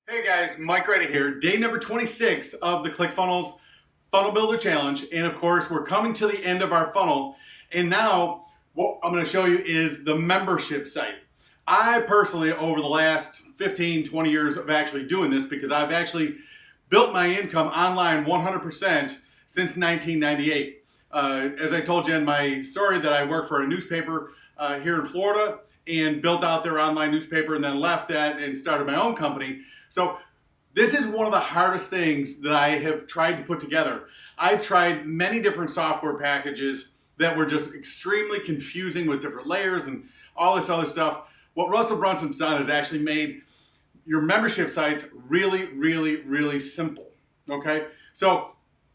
Hey guys, Mike Reddy here. Day number 26 of the ClickFunnels Funnel Builder Challenge. And of course, we're coming to the end of our funnel. And now what I'm going to show you is the membership site. I personally, over the last 15, 20 years of actually doing this, because I've actually built my income online 100% since 1998. As I told you in my story that I work for a newspaper here in Florida and built out their online newspaper and then left that and started my own company. So this is one of the hardest things that I have tried to put together. I've tried many different software packages that were just extremely confusing with different layers and all this other stuff. What Russell Brunson's done is actually made your membership sites really, really, really simple. Okay, so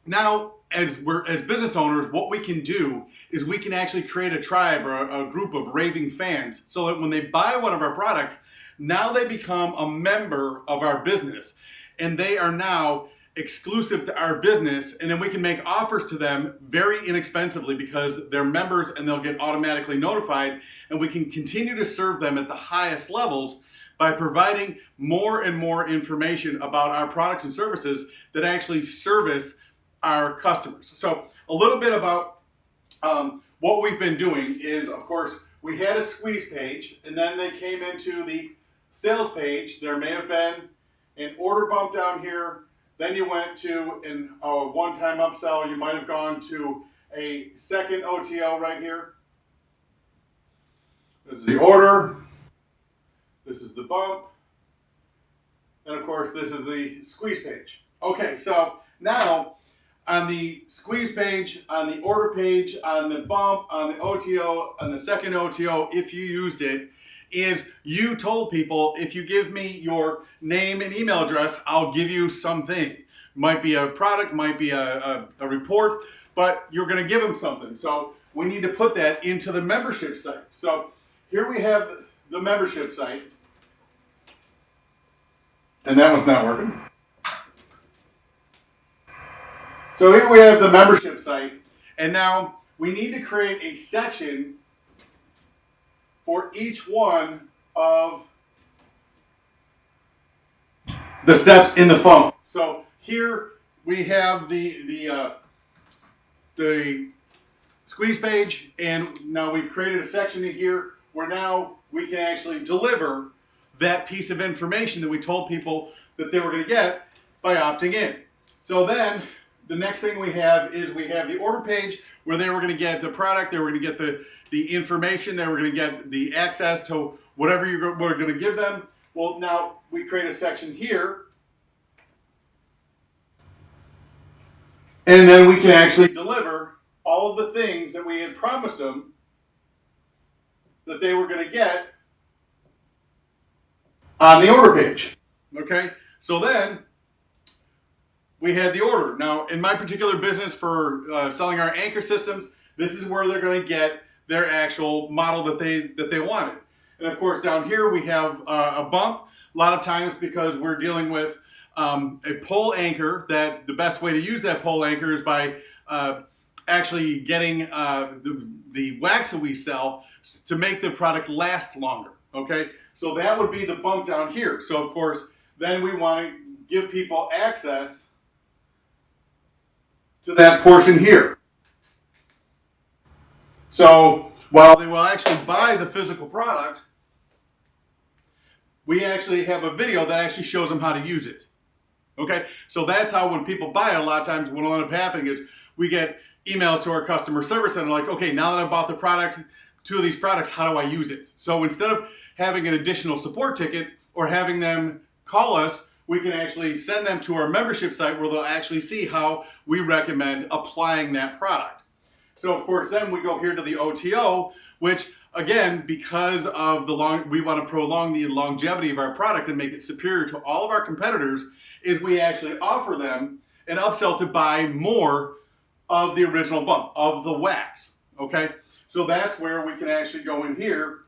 now as business owners, what we can do is we can actually create a tribe or a group of raving fans so that when they buy one of our products, now they become a member of our business and they are now exclusive to our business, and then we can make offers to them very inexpensively because they're members and they'll get automatically notified, and we can continue to serve them at the highest levels by providing more and more information about our products and services that actually service our customers. So a little bit about what we've been doing is, of course, we had a squeeze page and then they came into the sales page. There may have been an order bump down here. Then you went to a one-time upsell. You might have gone to a second OTO right here. This is the order. This is the bump. And of course, this is the squeeze page. Okay, so now on the squeeze page, on the order page, on the bump, on the OTO, on the second OTO, if you used it, is you told people, if you give me your name and email address, I'll give you something. Might be a product, might be a report, but you're going to give them something. So we need to put that into the membership site. So here we have the membership site. And that one's not working. So here we have the membership site. And now we need to create a section for each one of the steps in the funnel. So here we have the squeeze page, and now we've created a section in here where now we can actually deliver that piece of information that we told people that they were going to get by opting in. So then the next thing we have is we have the order page where they were going to get the product, they were going to get the information, they were going to get the access to whatever we're going to give them. Well, now we create a section here, and then we can actually deliver all of the things that we had promised them that they were going to get on the order page. Okay, so then we had the order. Now, in my particular business for selling our anchor systems, this is where they're going to get their actual model that they wanted. And of course, down here we have a bump. A lot of times, because we're dealing with a pole anchor, that the best way to use that pole anchor is by actually getting the wax that we sell to make the product last longer. Okay, so that would be the bump down here. So of course, then we want to give people access to that portion here. So while they will actually buy the physical product, we actually have a video that actually shows them how to use it. Okay, so that's how when people buy it, a lot of times what will end up happening is we get emails to our customer service and like, okay, now that I bought the product, 2 of these products, how do I use it? So instead of having an additional support ticket or having them call us, we can actually send them to our membership site where they'll actually see how we recommend applying that product. So of course, then we go here to the OTO, which again, because of we want to prolong the longevity of our product and make it superior to all of our competitors, is we actually offer them an upsell to buy more of the original bump, of the wax. Okay, so that's where we can actually go in here.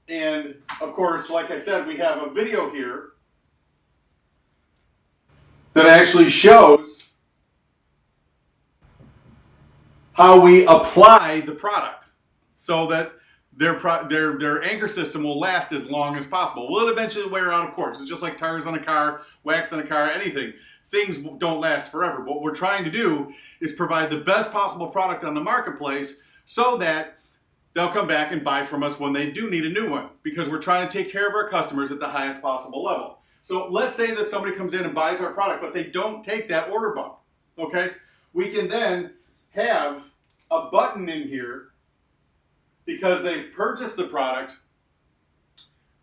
And of course, like I said, we have a video here that actually shows how we apply the product so that their anchor system will last as long as possible. Will it eventually wear out? Of course. It's just like tires on a car, wax on a car, anything. Things don't last forever. What we're trying to do is provide the best possible product on the marketplace so that they'll come back and buy from us when they do need a new one, because we're trying to take care of our customers at the highest possible level. So let's say that somebody comes in and buys our product, but they don't take that order bump, okay? We can then have a button in here because they've purchased the product,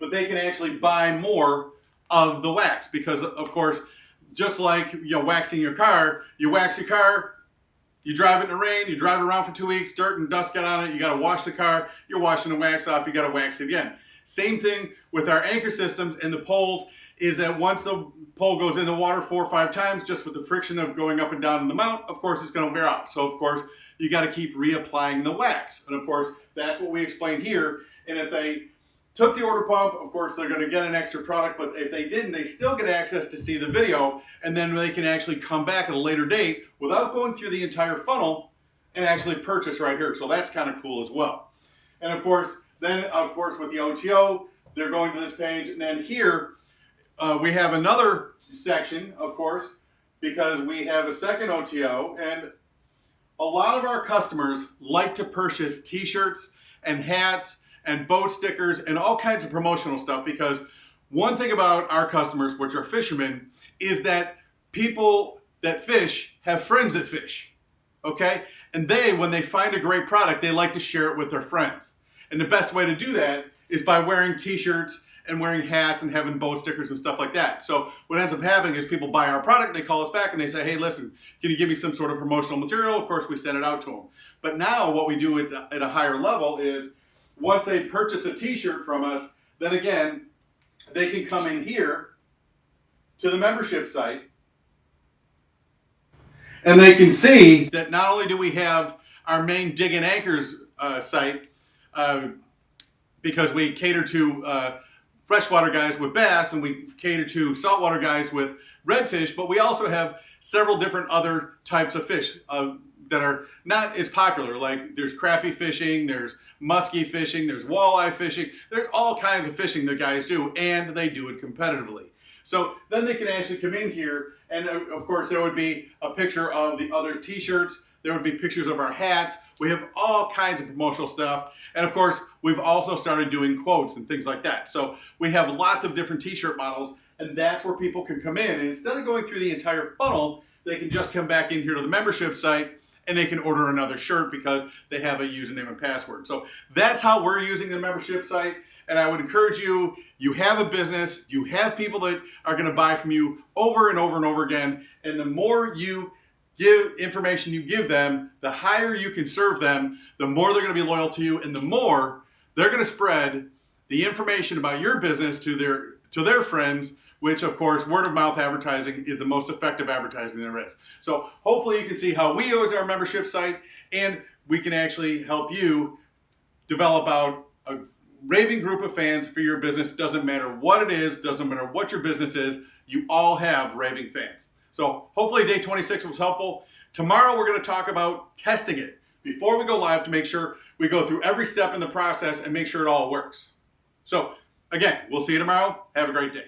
but they can actually buy more of the wax because, of course, just like waxing your car, you wax your car, you drive it in the rain, you drive it around for 2 weeks, dirt and dust get on it, you got to wash the car, you're washing the wax off, you got to wax it again. Same thing with our anchor systems and the poles is that once the pole goes in the water 4 or 5 times, just with the friction of going up and down in the mount, of course it's going to wear off. So of course you got to keep reapplying the wax. And of course that's what we explained here. And if they took the order pump, of course they're going to get an extra product, but if they didn't, they still get access to see the video, and then they can actually come back at a later date without going through the entire funnel and actually purchase right here. So that's kind of cool as well. And of course, then of course with the OTO, they're going to this page, and then here we have another section, of course, because we have a second OTO, and a lot of our customers like to purchase t-shirts and hats and boat stickers and all kinds of promotional stuff, because one thing about our customers, which are fishermen, is that people that fish have friends that fish, okay? And they, when they find a great product, they like to share it with their friends. And the best way to do that is by wearing t-shirts and wearing hats and having boat stickers and stuff like that. So what ends up happening is people buy our product, they call us back and they say, hey, listen, can you give me some sort of promotional material? Of course, we send it out to them. But now what we do at a higher level is once they purchase a t-shirt from us, then again, they can come in here to the membership site and they can see that not only do we have our main Dig and Anchors site, because we cater to freshwater guys with bass and we cater to saltwater guys with redfish, but we also have several different other types of fish that are not as popular. Like there's crappie fishing, there's muskie fishing, there's walleye fishing, there's all kinds of fishing that guys do, and they do it competitively. So then they can actually come in here, and of course there would be a picture of the other t-shirts, there would be pictures of our hats, we have all kinds of promotional stuff, and of course we've also started doing quotes and things like that. So we have lots of different t-shirt models, and that's where people can come in, and instead of going through the entire funnel, they can just come back in here to the membership site and they can order another shirt because they have a username and password. So that's how we're using the membership site. And I would encourage you, you have a business, you have people that are going to buy from you over and over and over again. And the more you give information you give them, the higher you can serve them, the more they're going to be loyal to you, and the more they're going to spread the information about your business to their friends, which of course word of mouth advertising is the most effective advertising there is. So hopefully you can see how we use our membership site, and we can actually help you develop out a raving group of fans for your business. Doesn't matter what it is, doesn't matter what your business is, you all have raving fans. So hopefully day 26 was helpful. Tomorrow we're going to talk about testing it before we go live to make sure we go through every step in the process and make sure it all works. So again, we'll see you tomorrow. Have a great day.